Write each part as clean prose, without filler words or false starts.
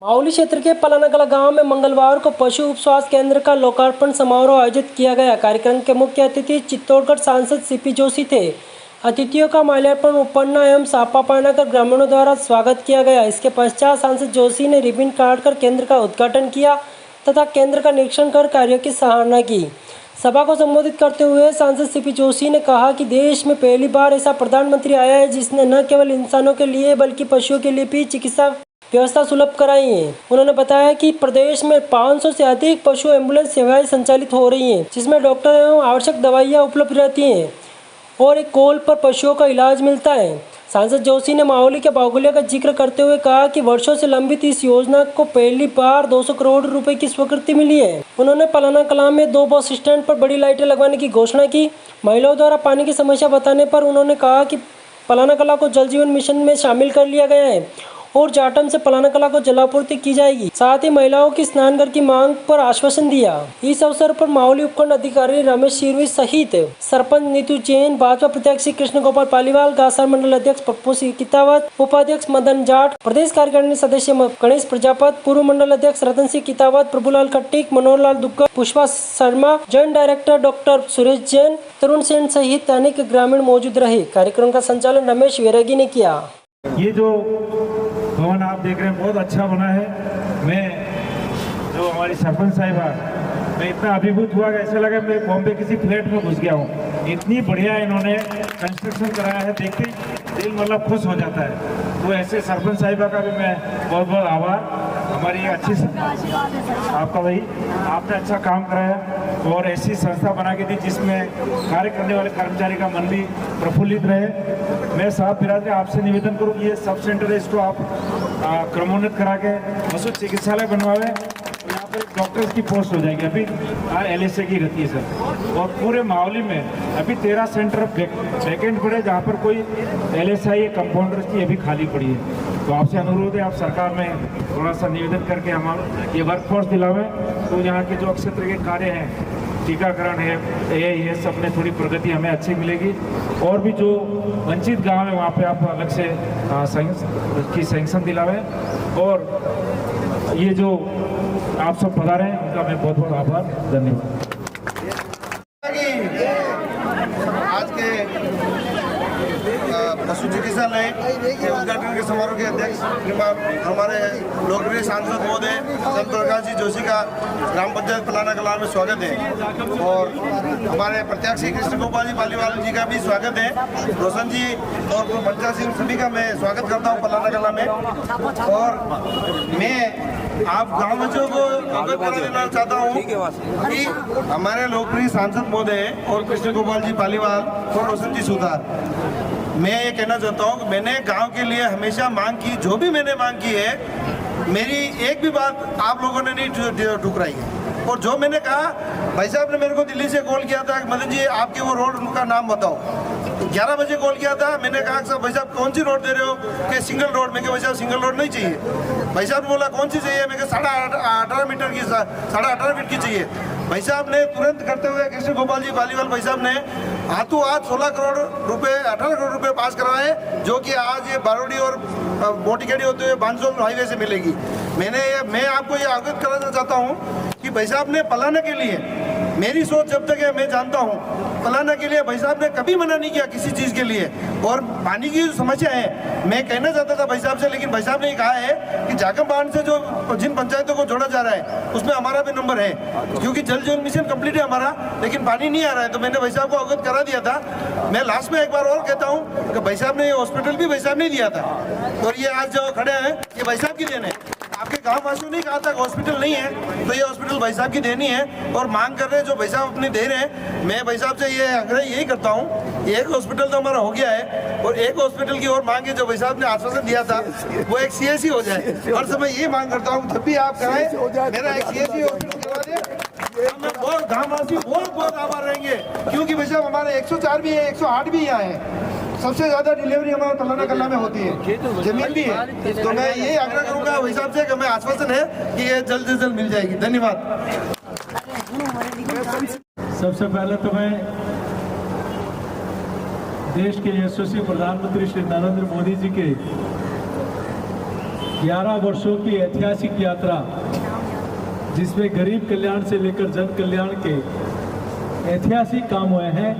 माहुली क्षेत्र के पलानाकला गांव में मंगलवार को पशु उप स्वास्थ्य केंद्र का लोकार्पण समारोह आयोजित किया गया। कार्यक्रम के मुख्य अतिथि चित्तौड़गढ़ सांसद सीपी जोशी थे। अतिथियों का माल्यार्पण, उपन्ना एवं सापा पहनाकर ग्रामीणों द्वारा स्वागत किया गया। इसके पश्चात सांसद जोशी ने रिबन काटकर केंद्र का उद्घाटन किया तथा केंद्र का निरीक्षण कर कार्यों की सराहना की। सभा को संबोधित करते हुए सांसद सीपी जोशी ने कहा कि देश में पहली बार ऐसा प्रधानमंत्री आया है जिसने न केवल इंसानों के लिए बल्कि पशुओं के लिए भी चिकित्सा व्यवस्था सुलभ कराई है। उन्होंने बताया कि प्रदेश में 500 से अधिक पशु एम्बुलेंस सेवाएं संचालित हो रही हैं, जिसमें डॉक्टर एवं आवश्यक दवाइयां उपलब्ध रहती हैं और एक कॉल पर पशुओं का इलाज मिलता है। सांसद जोशी ने माहुली के बाहुल्य का जिक्र करते हुए कहा कि वर्षों से लंबित इस योजना को पहली बार 200 करोड़ रुपए की स्वीकृति मिली है। उन्होंने पलानाकला में 2 बस स्टैंड पर बड़ी लाइटें लगवाने की घोषणा की। महिलाओं द्वारा पानी की समस्या बताने पर उन्होंने कहा कि पलानाकला को जल जीवन मिशन में शामिल कर लिया गया है और जाटम से पलानाकला को जलापूर्ति की जाएगी। साथ ही महिलाओं की स्नानघर की मांग पर आश्वासन दिया। इस अवसर पर माहुली उपखंड अधिकारी रमेश शिरवी सहित सरपंच नीतू जैन, भाजपा प्रत्याशी कृष्ण गोपाल पालीवाल, गासार मंडल अध्यक्ष पप्पू सिंह कितावत, उपाध्यक्ष मदन जाट, प्रदेश कार्यकारिणी सदस्य गणेश प्रजापत, पूर्व मंडल अध्यक्ष Ratan Singh Kitawat, Prabhulal Khattik, Manohar Lal Duggal, Pushpa Sharma, joint director doctor Suresh Jain, Tarun Sen सहित अनेक ग्रामीण मौजूद रहे। कार्यक्रम का संचालन रमेश वैरागी ने किया। ये जो भवन आप देख रहे हैं बहुत अच्छा बना है। मैं जो हमारी सरपंच साहिबा, मैं इतना अभिभूत हुआ कि ऐसा लगा मैं बॉम्बे किसी फ्लैट में घुस गया हूँ। इतनी बढ़िया इन्होंने कंस्ट्रक्शन कराया है, देखते ही दिल मतलब खुश हो जाता है। तो ऐसे सरपंच साहिबा का भी मैं बहुत बहुत आभार। हमारी अच्छी आपका भाई, आपने अच्छा काम कराया और ऐसी संस्था बना के दी जिसमें कार्य करने वाले कर्मचारी का मन भी प्रफुल्लित रहे। मैं साहब बिरादरी आपसे निवेदन करूँ कि ये सब सेंटर है, इसको आप क्रमोन्नत करा के पशु चिकित्सालय बनवावे। यहाँ पर डॉक्टर्स की पोस्ट हो जाएगी, अभी LSA की रहती है सर। और पूरे माहुली में अभी 13 सेंटर वैकेंट पड़े जहाँ पर कोई LSI या कंपाउंडर्स की अभी खाली पड़ी है। तो आपसे अनुरोध है, आप सरकार में थोड़ा सा निवेदन करके हमारा ये वर्कफोर्स दिलावें। तो यहाँ के जो क्षेत्र के कार्य हैं, टीकाकरण है, ये सब में थोड़ी प्रगति हमें अच्छी मिलेगी। और भी जो वंचित गांव है वहाँ पे आप अलग से सैंक्शन दिलावें। और ये जो आप सब पधारे हैं उनका मैं बहुत बहुत आभार, धन्यवाद। आज के पशु चिकित्सालय के उद्घाटन के समारोह के अध्यक्ष हमारे लोकप्रिय सांसद महोदय संत प्रकाश जी जोशी का ग्राम पंचायत पलानाकला में स्वागत है। और हमारे प्रत्याशी कृष्ण गोपाल जी पालीवाल जी का भी स्वागत है। रोशन जी और पंचायत सिंह सभी का मैं स्वागत करता हूँ पलानाकला में। और मैं आप गाँव बच्चों को अवगत करा देना चाहता हूँ कि हमारे लोकप्रिय सांसद महोदय और कृष्ण गोपाल जी पालीवाल और रोशन जी सुधार, मैं ये कहना चाहता हूँ कि मैंने गांव के लिए हमेशा मांग की, जो भी मैंने मांग की है, मेरी एक भी बात आप लोगों ने नहीं ठुकराई है। और जो मैंने कहा, भाई साहब ने मेरे को दिल्ली से कॉल किया था कि मदन जी आपके वो रोड का नाम बताओ। 11 बजे कॉल किया था, मैंने कहा कि भाई साहब कौन सी रोड दे रहे हो कि सिंगल रोड। मैं भाई साहब सिंगल रोड नहीं चाहिए। भाई साहब ने बोला कौन सी चाहिए, मैं 18.5 मीटर की 18.5 फीट की चाहिए। भाई साहब ने तुरंत करते हुए कृष्ण गोपाल जी पालीवाल भाई साहब ने हाथों हाथ 16 करोड़ रुपए 18 करोड़ रुपए पास करवाए, जो कि आज ये बारोडी और मोटीखेड़ी होते हुए बांसोल हाईवे से मिलेगी। मैं आपको ये अवगत कराना चाहता हूँ कि भाई साहब ने पलाना के लिए, मेरी सोच जब तक है मैं जानता हूँ, पलाना के लिए भाई साहब ने कभी मना नहीं किया किसी चीज़ के लिए। और पानी की जो समस्या है, मैं कहना चाहता था भाई साहब से, लेकिन भाई साहब ने कहा है कि जागम बांध से जो जिन पंचायतों को जोड़ा जा रहा है उसमें हमारा भी नंबर है, क्योंकि जल जीवन मिशन कंप्लीट है हमारा, लेकिन पानी नहीं आ रहा है। तो मैंने भाई साहब को अवगत करा दिया था। मैं लास्ट में एक बार और कहता हूँ कि भाई साहब ने ये हॉस्पिटल भी भाई साहब ने दिया था, और ये आज जो खड़े हैं ये भाई साहब की देन है। आपके गाँव वासियों ने कहा था हॉस्पिटल नहीं है, तो ये हॉस्पिटल भाई साहब की देनी है और मांग कर रहे हैं जो भाई साहब अपनी दे रहे हैं। मैं भाई साहब से ये आग्रह यही करता हूँ, एक हॉस्पिटल तो हमारा हो गया है और एक हॉस्पिटल की और मांग है जो भाई साहब ने आश्वासन दिया था वो एक CSC हो जाए। हर समय ये मांग करता हूँ जब भी आप कहें मेरा एक CSC हॉस्पिटल करवा दें, हमें बहुत गाँववासी बहुत आभार रहेंगे, क्योंकि भाई साहब हमारे 104 भी है, 108 भी यहाँ है। सबसे ज्यादा डिलीवरी हमारे पलानाकला में होती है, जमीन भी है। तो मैं ये आग्रह करूंगा भाई साहब से कि मैं आश्वासन है कि ये जल्द से जल्द मिल जाएगी। धन्यवाद। सबसे पहले तो मैं देश के यशस्वी प्रधानमंत्री श्री नरेंद्र मोदी जी के 11 वर्षों की ऐतिहासिक यात्रा, जिसमें गरीब कल्याण से लेकर जन कल्याण के ऐतिहासिक काम हुए हैं,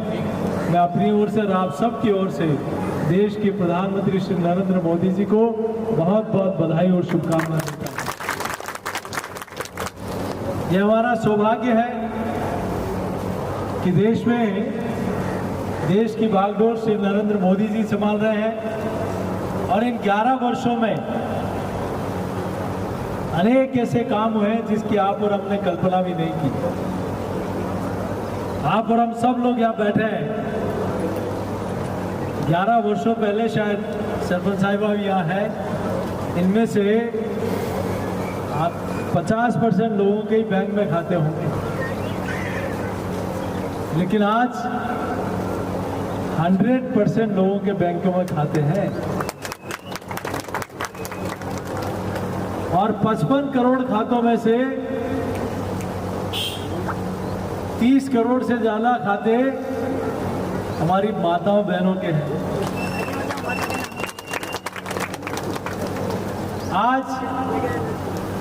मैं अपनी ओर से और आप सब की ओर से देश के प्रधानमंत्री श्री नरेंद्र मोदी जी को बहुत बहुत बधाई और शुभकामनाएं देता हूं। यह हमारा सौभाग्य है कि देश की बागडोर श्री नरेंद्र मोदी जी संभाल रहे हैं और इन 11 वर्षों में अनेक ऐसे काम हुए हैं जिसकी आप और हमने कल्पना भी नहीं की। आप और हम सब लोग यहाँ बैठे हैं, 11 वर्षों पहले शायद सरपंच साहिबा भी यहाँ है, इनमें से आप 50% लोगों के ही बैंक में खाते होंगे, लेकिन आज 100% लोगों के बैंकों में खाते हैं और 55 करोड़ खातों में से 30 करोड़ से ज्यादा खाते हमारी माताओं बहनों के हैं। आज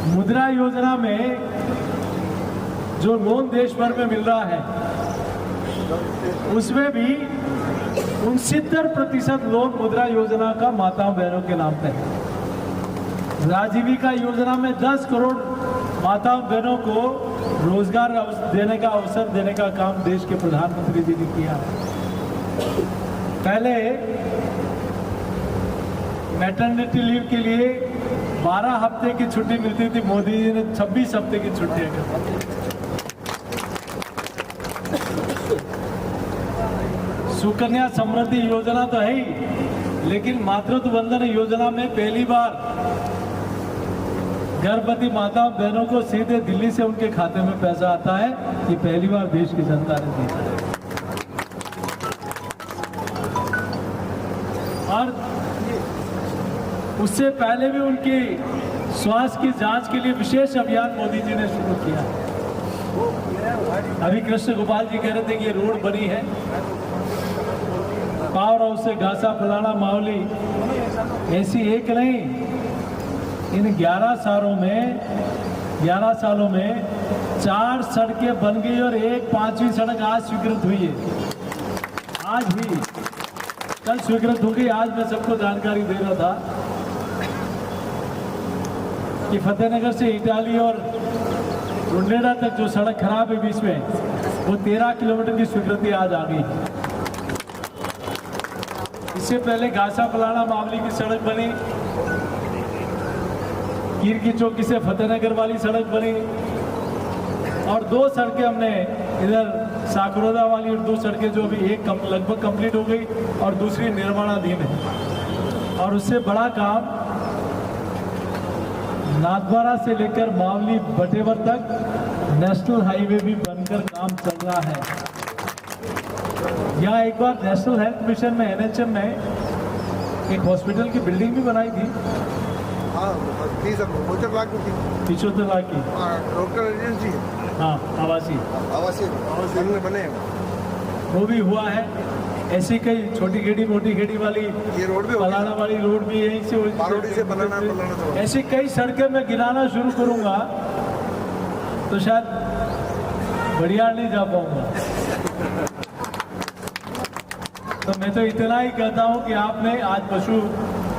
मुद्रा योजना में जो लोन देश भर में मिल रहा है, उसमें भी 69% लोन मुद्रा योजना का माताओं बहनों के नाम पे है। आजीविका योजना में 10 करोड़ माताओं बहनों को रोजगार देने का अवसर देने का काम देश के प्रधानमंत्री जी ने किया है। पहले मैटरनिटी लीव के लिए 12 हफ्ते की छुट्टी मिलती थी, मोदी जी ने 26 हफ्ते की छुट्टी कर दी। सुकन्या समृद्धि योजना तो है ही, लेकिन मातृत्व वंदन योजना में पहली बार गर्भवती माताओं बहनों को सीधे दिल्ली से उनके खाते में पैसा आता है। ये पहली बार देश की जनता ने देखा है। और उससे पहले भी उनकी स्वास्थ्य की जांच के लिए विशेष अभियान मोदी जी ने शुरू किया। अभी कृष्ण गोपाल जी कह रहे थे कि ये रोड बनी है, पावर हाउस से घासा फलाना मावली, ऐसी एक नहीं, इन 11 सालों में 4 सड़कें बन गई और एक 5वीं सड़क आज स्वीकृत हुई है। आज ही कल स्वीकृत हो गई। आज मैं सबको जानकारी दे रहा था कि फतेहनगर से इटाली और रुंडेरा तक जो सड़क खराब है बीच में, वो 13 किलोमीटर की स्वीकृति आज आ गई। इससे पहले घासा फलाना मावली की सड़क बनी, कीर की चौकी से फतेहनगर वाली सड़क बनी, और 2 सड़कें हमने इधर साकरोदा वाली, और 2 सड़कें जो अभी एक लगभग कंप्लीट हो गई और दूसरी निर्माणाधीन है। और उससे बड़ा काम नाथद्वारा से लेकर मावली बटेवर तक नेशनल हाईवे भी बनकर काम चल रहा है। यहाँ एक बार नेशनल हेल्थ मिशन में NHM में एक हॉस्पिटल की बिल्डिंग भी बनाई थी। हाँ, 75 लाख की, 75 लाख की डॉक्टर एजेंसी, हाँ, आवासीय बने, वो भी हुआ है। ऐसी कई छोटी खेड़ी मोटी खेड़ी वाली, ये रोड भी पलाना वाली रोड भी यहीं से, बारोडी से बनाना तो ऐसी कई सड़कें मैं गिनाना शुरू करूंगा तो शायद बढ़िया नहीं जा पाऊंगा। तो मैं तो इतना ही कहता हूं कि आपने आज पशु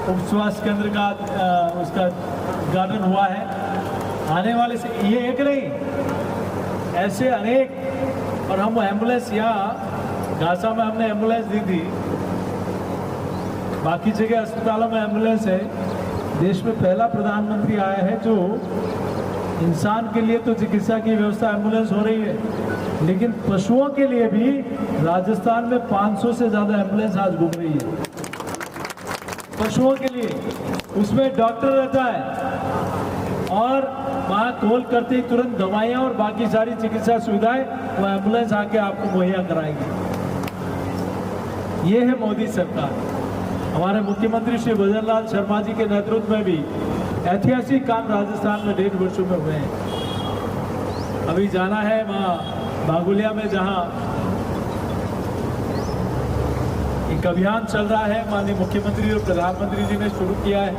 उप स्वास्थ्य केंद्र का उसका उद्घाटन हुआ है। आने वाले से ये एक नहीं, ऐसे अनेक, और हम एम्बुलेंस यहाँ घासा में हमने एम्बुलेंस दी थी, बाकी जगह अस्पतालों में एम्बुलेंस है। देश में पहला प्रधानमंत्री आया है जो इंसान के लिए तो चिकित्सा की व्यवस्था एम्बुलेंस हो रही है, लेकिन पशुओं के लिए भी राजस्थान में 500 से ज़्यादा एम्बुलेंस आज घूम रही है। पशुओं के लिए उसमें डॉक्टर रहता है और वहाँ कॉल करते ही तुरंत दवाइयाँ और बाकी सारी चिकित्सा सुविधाएं वो एम्बुलेंस आके आपको मुहैया कराएंगे। ये है मोदी सरकार। हमारे मुख्यमंत्री श्री भजन लाल शर्मा जी के नेतृत्व में भी ऐतिहासिक काम राजस्थान में 1.5 वर्षों में हुए हैं। अभी जाना है वहाँ बागुलिया में, जहाँ एक अभियान चल रहा है, माननीय मुख्यमंत्री और प्रधानमंत्री जी ने शुरू किया है।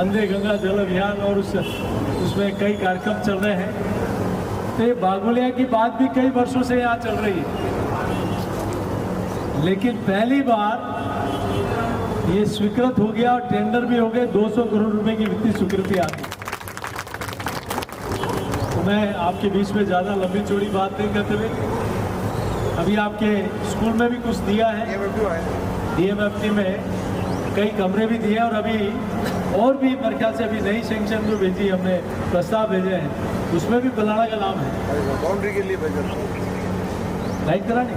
वंदे गंगा जल अभियान और उसमें कई कार्यक्रम चल रहे हैं। तो ये बागोलिया की बात भी कई वर्षों से यहाँ चल रही है, लेकिन पहली बार ये स्वीकृत हो गया और टेंडर भी हो गए। 200 करोड़ रुपए की वित्तीय स्वीकृति आ गई। तो मैं आपके बीच में ज़्यादा लंबी चौड़ी बात नहीं करते हुए, अभी आपके स्कूल में भी कुछ दिया है, DMFT में कई कमरे भी दिए और अभी और भी मेरे ख्याल से अभी नई सेंक्शन जो भेजी हमने, प्रस्ताव भेजे हैं, उसमें भी पलाड़ा का नाम है। बाउंड्री के लिए लाइट करानी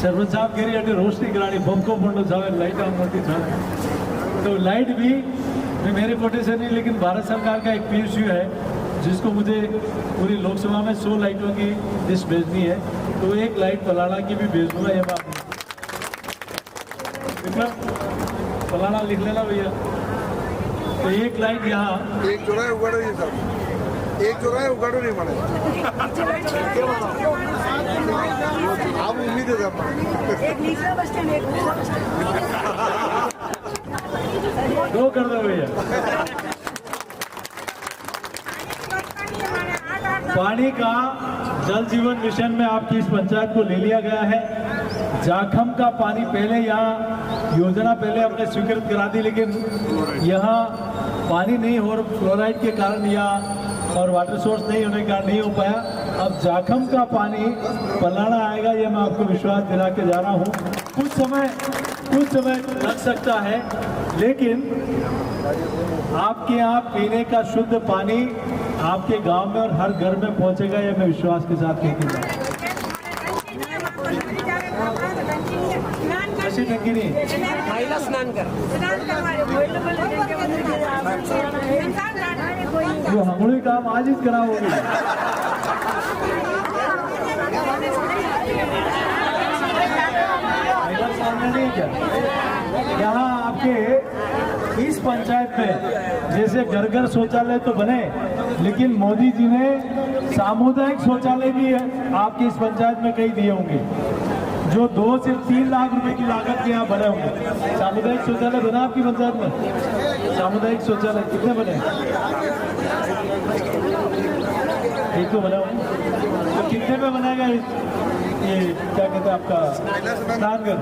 सरपंच साहब कह रही है रोशनी करानी, बमको पंडो साहब लाइट ऑन होती साहब। तो लाइट भी मेरे कोटे से नहीं, लेकिन भारत सरकार का एक PSU है जिसको मुझे पूरी लोकसभा में 100 लाइटों की लिस्ट भेजनी है, तो एक लाइट पलाड़ा की भी भेज दूंगा। ये बात पलाड़ा लिख लेना भैया। तो एक लाइट यहाँ, एक चौराहे उगाड़ो, ये सब एक चौराहे उगाड़ो नहीं माने आप उम्मीद है एक नीचे बस स्टैंड, एक ऊपर बस स्टैंड। 2 कर दो भैया। पानी का जल जीवन मिशन में आपकी इस पंचायत को ले लिया गया है। जाखम का पानी पहले यहाँ योजना पहले हमने स्वीकृत करा दी, लेकिन यहाँ पानी नहीं हो, फ्लोराइड के कारण या और वाटर सोर्स नहीं होने के कारण नहीं हो पाया। अब जाखम का पानी पलाड़ा आएगा, ये मैं आपको विश्वास दिला के जा रहा हूँ। कुछ समय लग सकता है, लेकिन आपके यहाँ पीने का शुद्ध पानी आपके गांव में और हर घर में पहुंचेगा, ये मैं विश्वास के साथ कहती हूँ। ऐसी टंकी नहीं, महिला स्नान कर जो हंगुड़ी काम आज ही कराओगे। महिला सामने नहीं क्या यहाँ आपके इस पंचायत में जैसे घर घर शौचालय तो बने, लेकिन मोदी जी ने सामुदायिक शौचालय भी आपकी इस पंचायत में कई दिए होंगे, जो 2 से 3 लाख रुपए की लागत के यहाँ बने होंगे। सामुदायिक शौचालय बना आपकी पंचायत में? सामुदायिक शौचालय कितने बने? एक तो बना होगा। तो कितने में बनाएगा ये क्या कहते हैं आपका स्नानघर?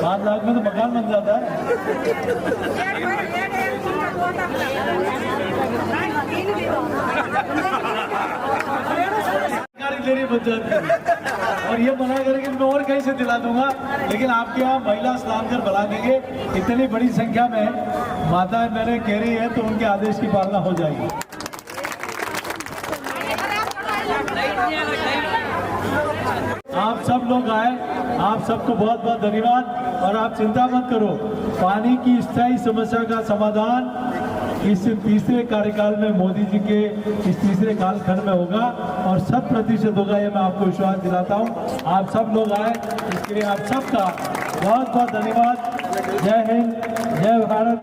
5 लाख में तो मकान बन जाता है। सरकारी पंचायत और ये मना करेंगे मैं और कहीं से दिला दूंगा, लेकिन आपके यहाँ महिला स्नानघर बना देंगे। इतनी बड़ी संख्या में माताएं मैंने कह रही है तो उनके आदेश की पालना हो जाएगी। आप सब लोग आए, आप सबको बहुत बहुत धन्यवाद। और आप चिंता मत करो, पानी की स्थायी समस्या का समाधान इस तीसरे कार्यकाल में मोदी जी के इस तीसरे कालखंड में होगा और 100% होगा, ये मैं आपको विश्वास दिलाता हूँ। आप सब लोग आए, इसके लिए आप सबका बहुत बहुत धन्यवाद। जय हिंद, जय भारत।